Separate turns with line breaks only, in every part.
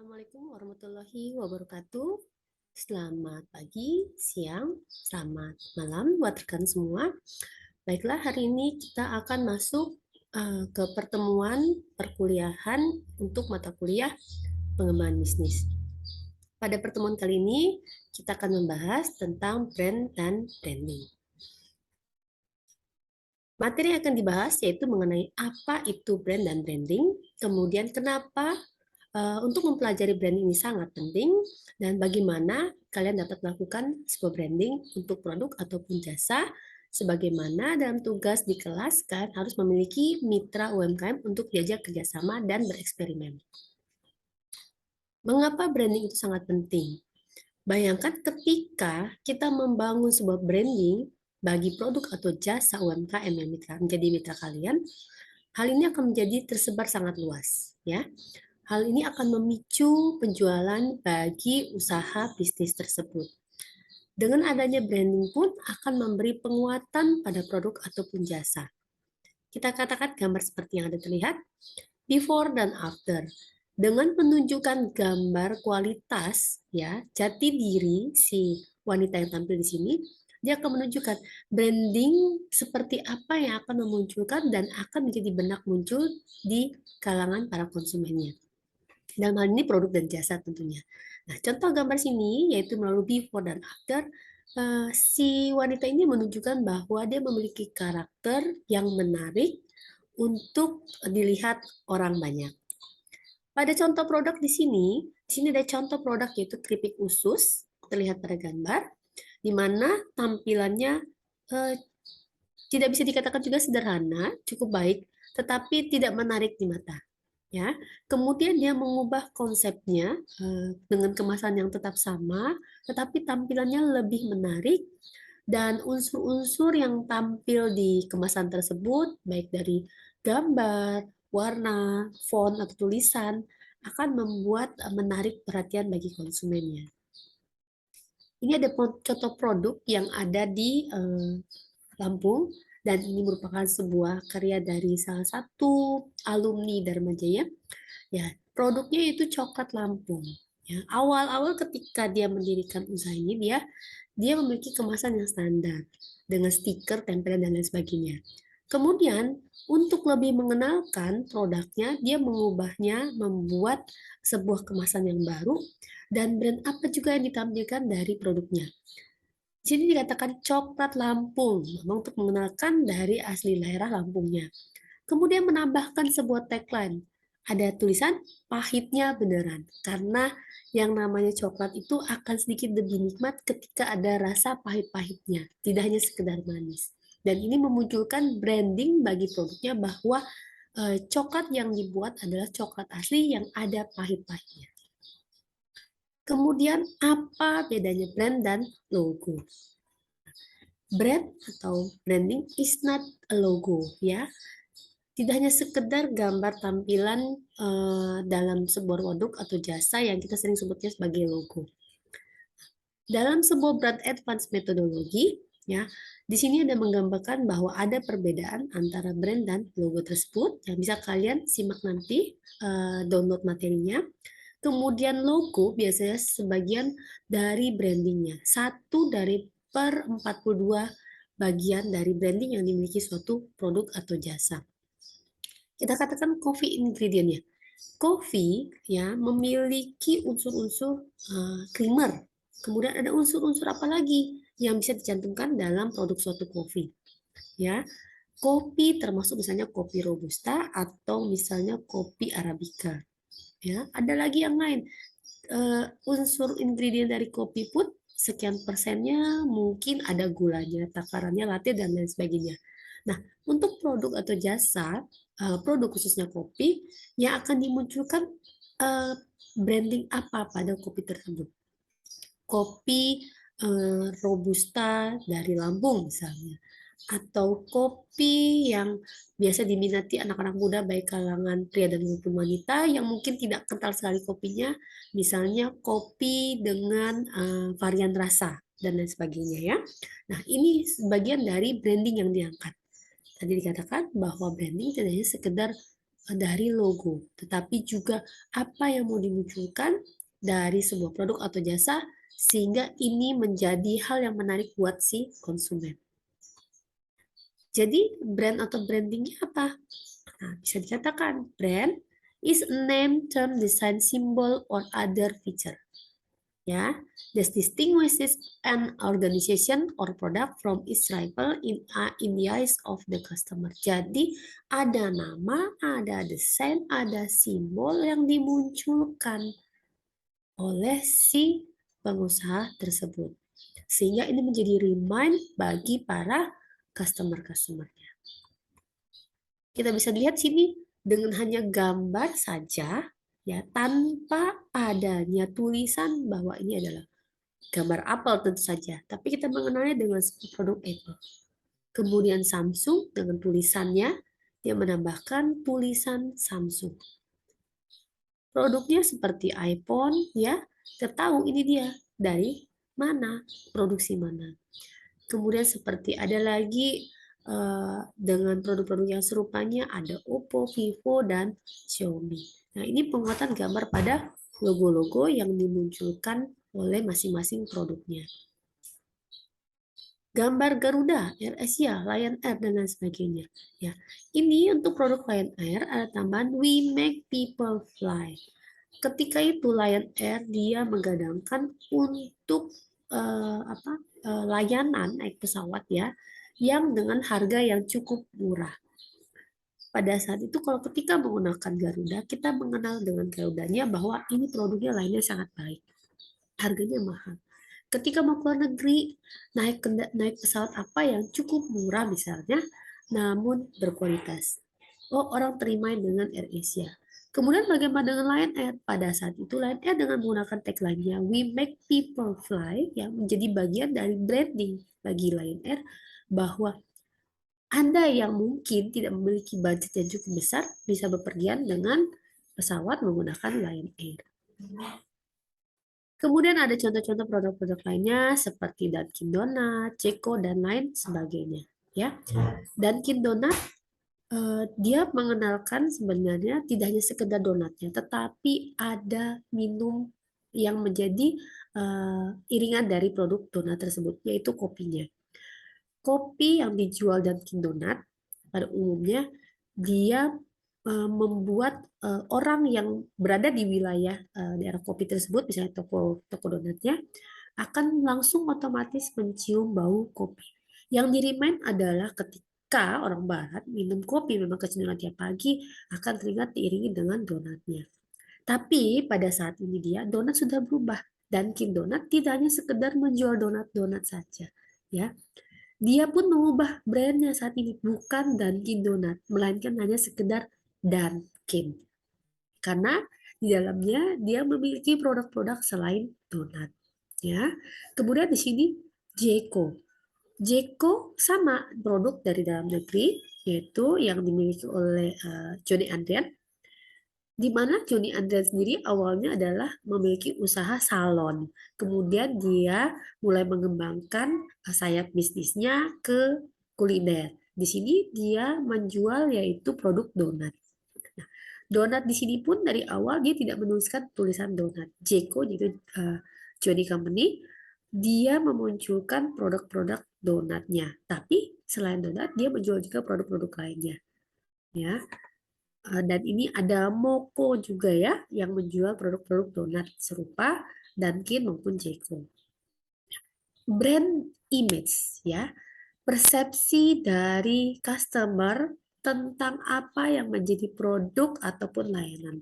Assalamualaikum warahmatullahi wabarakatuh. Selamat pagi, siang, selamat malam buat rekan semua. Baiklah, hari ini kita akan masuk ke pertemuan perkuliahan untuk mata kuliah pengembangan bisnis. Pada pertemuan kali ini, kita akan membahas tentang brand dan branding. Materi yang akan dibahas yaitu mengenai apa itu brand dan branding, kemudian kenapa untuk mempelajari branding ini sangat penting dan bagaimana kalian dapat melakukan sebuah branding untuk produk ataupun jasa sebagaimana dalam tugas di kelas kalian harus memiliki mitra UMKM untuk diajak kerjasama dan bereksperimen. Mengapa branding itu sangat penting? Bayangkan ketika kita membangun sebuah branding bagi produk atau jasa UMKM yang menjadi mitra kalian, hal ini akan menjadi tersebar sangat luas, ya. Hal ini akan memicu penjualan bagi usaha bisnis tersebut. Dengan adanya branding pun akan memberi penguatan pada produk ataupun jasa. Kita katakan gambar seperti yang ada terlihat, before dan after. Dengan menunjukkan gambar kualitas, ya, jati diri si wanita yang tampil di sini, dia akan menunjukkan branding seperti apa yang akan memunculkan dan akan menjadi benak muncul di kalangan para konsumennya. Dalam hal ini produk dan jasa tentunya. Nah, contoh gambar sini yaitu melalui before dan after. Si wanita ini menunjukkan bahwa dia memiliki karakter yang menarik untuk dilihat orang banyak. Pada contoh produk di sini ada contoh produk yaitu keripik usus, terlihat pada gambar, di mana tampilannya eh, tidak bisa dikatakan juga sederhana, cukup baik, tetapi tidak menarik di mata. Ya, kemudian dia mengubah konsepnya dengan kemasan yang tetap sama, tetapi tampilannya lebih menarik dan unsur-unsur yang tampil di kemasan tersebut, baik dari gambar, warna, font atau tulisan, akan membuat menarik perhatian bagi konsumennya. Ini ada contoh produk yang ada di Lampung dan ini merupakan sebuah karya dari salah satu alumni Dharma Jaya. Ya, produknya itu coklat Lampung. Ya, awal-awal ketika dia mendirikan usaha ini dia memiliki kemasan yang standar dengan stiker, tempelan dan lain sebagainya. Kemudian untuk lebih mengenalkan produknya, dia mengubahnya membuat sebuah kemasan yang baru dan brand apa juga yang ditampilkan dari produknya. Di sini dikatakan coklat Lampung, memang untuk mengenalkan dari asli daerah Lampungnya. Kemudian menambahkan sebuah tagline. Ada tulisan pahitnya beneran. Karena yang namanya coklat itu akan sedikit lebih nikmat ketika ada rasa pahit-pahitnya. Tidak hanya sekedar manis. Dan ini memunculkan branding bagi produknya bahwa coklat yang dibuat adalah coklat asli yang ada pahit-pahitnya. Kemudian apa bedanya brand dan logo? Brand atau branding is not a logo, ya. Tidak hanya sekedar gambar tampilan dalam sebuah produk atau jasa yang kita sering sebutnya sebagai logo. Dalam sebuah brand advance metodologi, ya, di sini ada menggambarkan bahwa ada perbedaan antara brand dan logo tersebut yang bisa kalian simak nanti download materinya. Kemudian logo biasanya sebagian dari brandingnya, satu dari per 42 bagian dari branding yang dimiliki suatu produk atau jasa. Kita katakan coffee ingredientnya. Coffee ya memiliki unsur-unsur creamer. Kemudian ada unsur-unsur apa lagi yang bisa dicantumkan dalam produk suatu kopi. Ya, kopi termasuk misalnya kopi robusta atau misalnya kopi arabica. Ya, ada lagi yang lain. Unsur ingredient dari kopi pun sekian persennya mungkin ada gulanya, takarannya, latte dan lain sebagainya. Nah, untuk produk atau jasa, produk khususnya kopi yang akan dimunculkan branding apa pada kopi tersebut. Kopi robusta dari Lampung misalnya, atau kopi yang biasa diminati anak-anak muda baik kalangan pria dan maupun wanita yang mungkin tidak kental sekali kopinya, misalnya kopi dengan varian rasa dan lain sebagainya ya. Nah, ini sebagian dari branding yang diangkat. Tadi dikatakan bahwa branding tidak hanya sekedar dari logo, tetapi juga apa yang mau dimunculkan dari sebuah produk atau jasa, sehingga ini menjadi hal yang menarik buat si konsumen. Jadi brand atau brandingnya apa? Nah, bisa dikatakan brand is a name, term, design, symbol, or other feature. Ya, that distinguishes an organization or product from its rival in the eyes of the customer. Jadi ada nama, ada desain, ada simbol yang dimunculkan oleh si pengusaha tersebut. Sehingga ini menjadi remind bagi para customer-customernya. Kita bisa lihat sini dengan hanya gambar saja, ya, tanpa adanya tulisan bahwa ini adalah gambar Apple tentu saja, tapi kita mengenalnya dengan produk Apple. Kemudian Samsung dengan tulisannya, dia menambahkan tulisan Samsung. Produknya seperti iPhone, ya, kita tahu ini dia dari mana, produksi mana. Kemudian seperti ada lagi dengan produk-produk yang serupanya ada Oppo, Vivo, dan Xiaomi. Nah, ini penguatan gambar pada logo-logo yang dimunculkan oleh masing-masing produknya. Gambar Garuda, Air Asia, Lion Air, dan lain sebagainya. Ya, ini untuk produk Lion Air ada tambahan We Make People Fly. Ketika itu Lion Air dia menggadangkan untuk layanan naik pesawat ya, yang dengan harga yang cukup murah. Pada saat itu kalau ketika menggunakan Garuda, kita mengenal dengan Garudanya bahwa ini produknya lainnya sangat baik. Harganya mahal. Ketika mau keluar negeri, naik pesawat apa yang cukup murah misalnya, namun berkualitas. Oh, orang terima dengan Air Asia. Kemudian bagaimana dengan Lion Air? Pada saat itu Lion Air dengan menggunakan tagline-nya We Make People Fly yang menjadi bagian dari branding bagi Lion Air bahwa Anda yang mungkin tidak memiliki budget yang cukup besar bisa bepergian dengan pesawat menggunakan Lion Air. Kemudian ada contoh-contoh produk-produk lainnya seperti Dunkin Donut, Ceko, dan lain sebagainya. Ya, Dunkin Donut dia mengenalkan sebenarnya tidak hanya sekedar donatnya, tetapi ada minum yang menjadi iringan dari produk donat tersebut, yaitu kopinya. Kopi yang dijual Dunkin Donut pada umumnya dia membuat orang yang berada di wilayah daerah kopi tersebut, misalnya toko donatnya, akan langsung otomatis mencium bau kopi. Yang dirimain adalah ketika orang barat minum kopi, memang kecenderungan tiap pagi akan teringat diiringi dengan donatnya. Tapi pada saat ini donat sudah berubah. Dunkin Donut tidak hanya sekedar menjual donat-donat saja, ya. Dia pun mengubah brandnya saat ini, bukan Dunkin Donut, melainkan hanya sekedar Dunkin. Karena di dalamnya dia memiliki produk-produk selain donat. Ya. Kemudian di sini Jeko. Jeko sama produk dari dalam negeri, yaitu yang dimiliki oleh Johnny Andrean, di mana Johnny Andrean sendiri awalnya adalah memiliki usaha salon. Kemudian dia mulai mengembangkan sayap bisnisnya ke kuliner. Di sini dia menjual yaitu produk donat. Nah, donat di sini pun dari awal dia tidak menuliskan tulisan donat. Jeko yaitu Johnny Company, dia memunculkan produk-produk donatnya. Tapi selain donat dia menjual juga produk-produk lainnya. Ya. Dan ini ada Moko juga ya, yang menjual produk-produk donat serupa Dunkin maupun Jeko. Brand image ya, persepsi dari customer tentang apa yang menjadi produk ataupun layanan.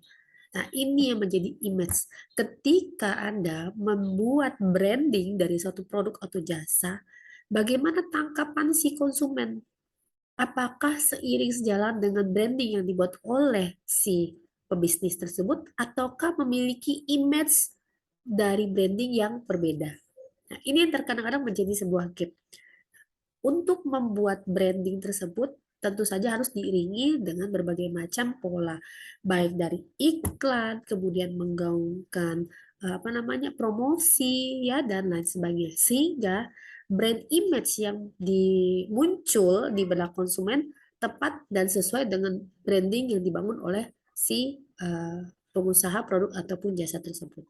Nah, ini yang menjadi image. Ketika Anda membuat branding dari suatu produk atau jasa, bagaimana tangkapan si konsumen? Apakah seiring sejalan dengan branding yang dibuat oleh si pebisnis tersebut ataukah memiliki image dari branding yang berbeda? Nah, ini yang terkadang-kadang menjadi sebuah gap. Untuk membuat branding tersebut tentu saja harus diiringi dengan berbagai macam pola, baik dari iklan, kemudian menggaungkan promosi ya dan lain sebagainya. Sehingga brand image yang dimuncul di benak konsumen tepat dan sesuai dengan branding yang dibangun oleh si pengusaha produk ataupun jasa tersebut.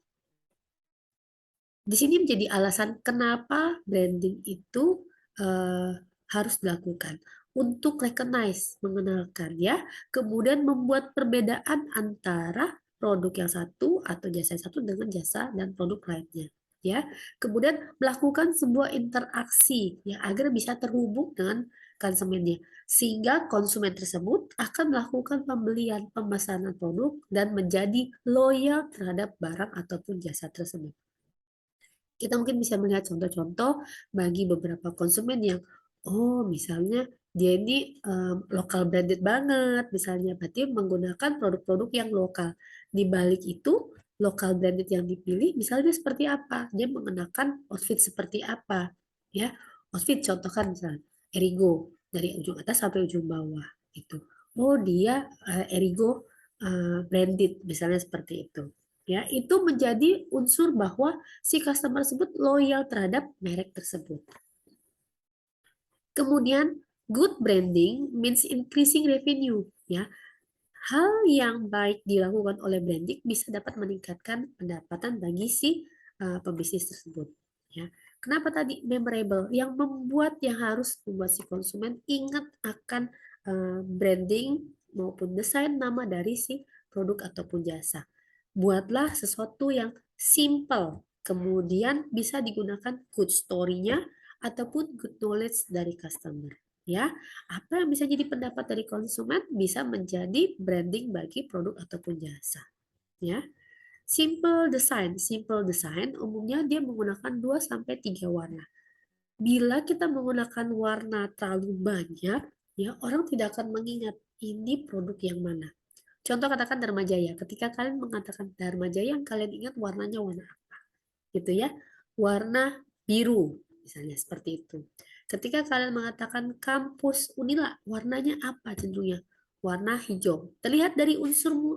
Di sini menjadi alasan kenapa branding itu harus dilakukan untuk recognize, mengenalkan ya, kemudian membuat perbedaan antara produk yang satu atau jasa yang satu dengan jasa dan produk lainnya ya. Kemudian melakukan sebuah interaksi ya agar bisa terhubung dengan konsumennya sehingga konsumen tersebut akan melakukan pembelian pemesanan produk dan menjadi loyal terhadap barang ataupun jasa tersebut. Kita mungkin bisa melihat contoh-contoh bagi beberapa konsumen yang, oh misalnya dia ini lokal branded banget, misalnya berarti menggunakan produk-produk yang lokal. Di balik itu, lokal branded yang dipilih misalnya seperti apa? Dia mengenakan outfit seperti apa? Ya, outfit contohkan misalnya Erigo dari ujung atas sampai ujung bawah gitu. Oh dia Erigo branded misalnya seperti itu. Ya, itu menjadi unsur bahwa si customer tersebut loyal terhadap merek tersebut. Kemudian, good branding means increasing revenue. Ya, hal yang baik dilakukan oleh branding bisa dapat meningkatkan pendapatan bagi si pebisnis tersebut. Ya, kenapa tadi memorable? Yang membuat yang harus membuat si konsumen ingat akan branding maupun desain nama dari si produk ataupun jasa. Buatlah sesuatu yang simple, kemudian bisa digunakan good story-nya ataupun good knowledge dari customer. Ya, apa yang bisa jadi pendapat dari konsumen bisa menjadi branding bagi produk ataupun jasa. Ya, simple design umumnya dia menggunakan 2 sampai 3 warna. Bila kita menggunakan warna terlalu banyak, ya orang tidak akan mengingat ini produk yang mana. Contoh katakan Dharma Jaya. Ketika kalian mengatakan Dharma Jaya, yang kalian ingat warnanya warna apa? Gitu ya. Warna biru, misalnya seperti itu. Ketika kalian mengatakan kampus Unila, warnanya apa cenderungnya? Warna hijau. Terlihat dari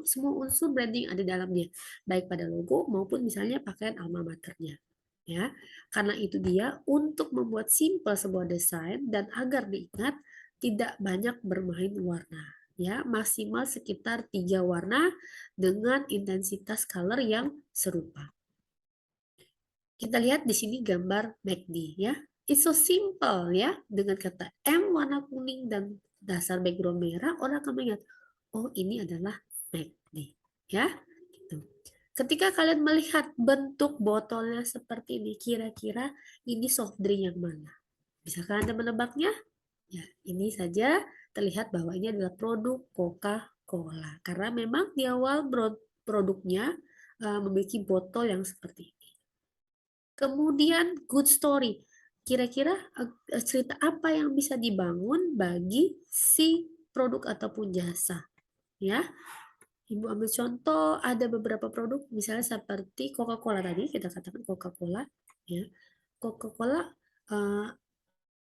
semua unsur branding ada di dalamnya, baik pada logo maupun misalnya pakaian alma maternya. Ya, karena itu dia untuk membuat simpel sebuah desain dan agar diingat tidak banyak bermain warna. Ya, maksimal sekitar 3 warna dengan intensitas color yang serupa. Kita lihat di sini gambar McD ya. It's so simple ya. Dengan kata M warna kuning dan dasar background merah, orang akan mengingat, oh ini adalah McD. Ya, gitu. Ketika kalian melihat bentuk botolnya seperti ini, kira-kira ini soft drink yang mana? Bisakah Anda menebaknya? Ya, ini saja terlihat bahwa ini adalah produk Coca-Cola. Karena memang di awal produknya memiliki botol yang seperti ini. Kemudian good story. Kira-kira cerita apa yang bisa dibangun bagi si produk ataupun jasa? Ya, Ibu ambil contoh ada beberapa produk misalnya seperti Coca-Cola tadi kita katakan Coca-Cola ya. Coca-Cola uh,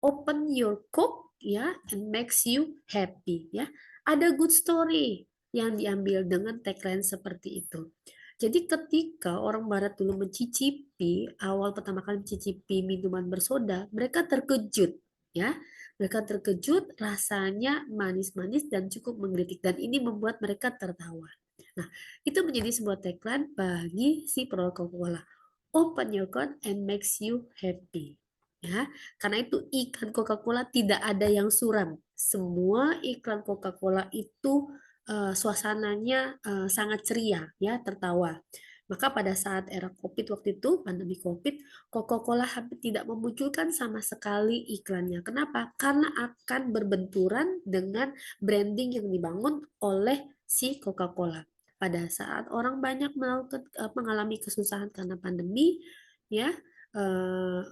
open your Coke ya and makes you happy ya. Ada good story yang diambil dengan tagline seperti itu. Jadi ketika orang barat dulu mencicipi, awal pertama kali mencicipi minuman bersoda, mereka terkejut ya. Mereka terkejut rasanya manis-manis dan cukup menggelitik dan ini membuat mereka tertawa. Nah, itu menjadi sebuah tagline bagi si produk Coca-Cola. Open your account and makes you happy. Ya, karena itu iklan Coca-Cola tidak ada yang suram. Semua iklan Coca-Cola itu suasananya sangat ceria, ya, tertawa. Maka pada saat era COVID waktu itu, pandemi COVID, Coca-Cola hampir tidak memunculkan sama sekali iklannya. Kenapa? Karena akan berbenturan dengan branding yang dibangun oleh si Coca-Cola. Pada saat orang banyak mengalami kesusahan karena pandemi, ya, eh,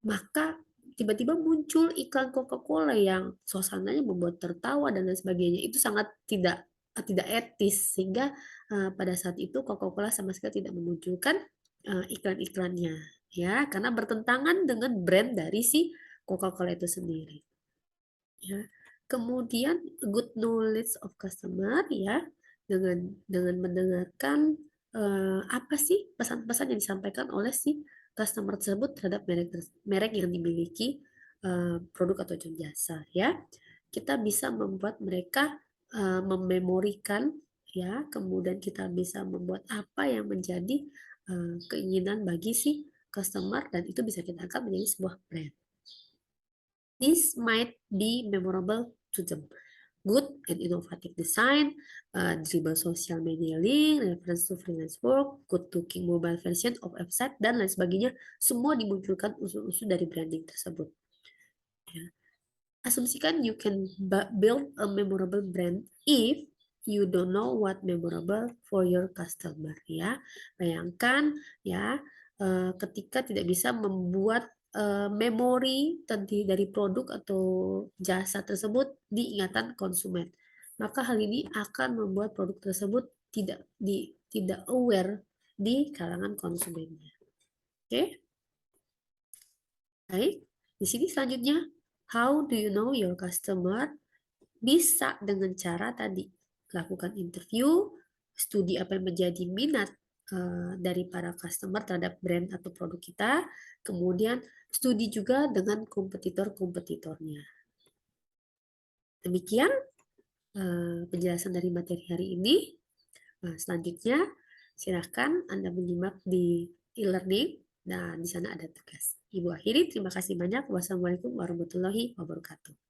maka tiba-tiba muncul iklan Coca-Cola yang suasananya membuat tertawa dan lain sebagainya. Itu sangat tidak etis sehingga pada saat itu Coca-Cola sama sekali tidak memunculkan iklan-iklannya ya karena bertentangan dengan brand dari si Coca-Cola itu sendiri. Ya. Kemudian good knowledge of customer ya dengan mendengarkan apa sih pesan-pesan yang disampaikan oleh si customer tersebut terhadap merek yang dimiliki produk atau jasa ya. kita bisa membuat mereka mememorikan, ya, kemudian kita bisa membuat apa yang menjadi keinginan bagi si customer, dan itu bisa kita angkat menjadi sebuah brand. This might be memorable to them. Good and innovative design, dribble social media link, reference to freelance work, good looking mobile version of website, dan lain sebagainya. Semua dimunculkan unsur-unsur dari branding tersebut. Ya. Asumsikan you can build a memorable brand if you don't know what memorable for your customer, ya. Bayangkan, ya, ketika tidak bisa membuat memori tadi dari produk atau jasa tersebut di ingatan konsumen, maka hal ini akan membuat produk tersebut tidak aware di kalangan konsumennya. Oke? Baik. Di sini selanjutnya, how do you know your customer? Bisa dengan cara tadi, lakukan interview, studi apa yang menjadi minat dari para customer terhadap brand atau produk kita, kemudian studi juga dengan kompetitor-kompetitornya. Demikian penjelasan dari materi hari ini. Selanjutnya, silakan Anda menyimak di e-learning, dan di sana ada tugas. Ibu akhiri, terima kasih banyak. Wassalamualaikum warahmatullahi wabarakatuh.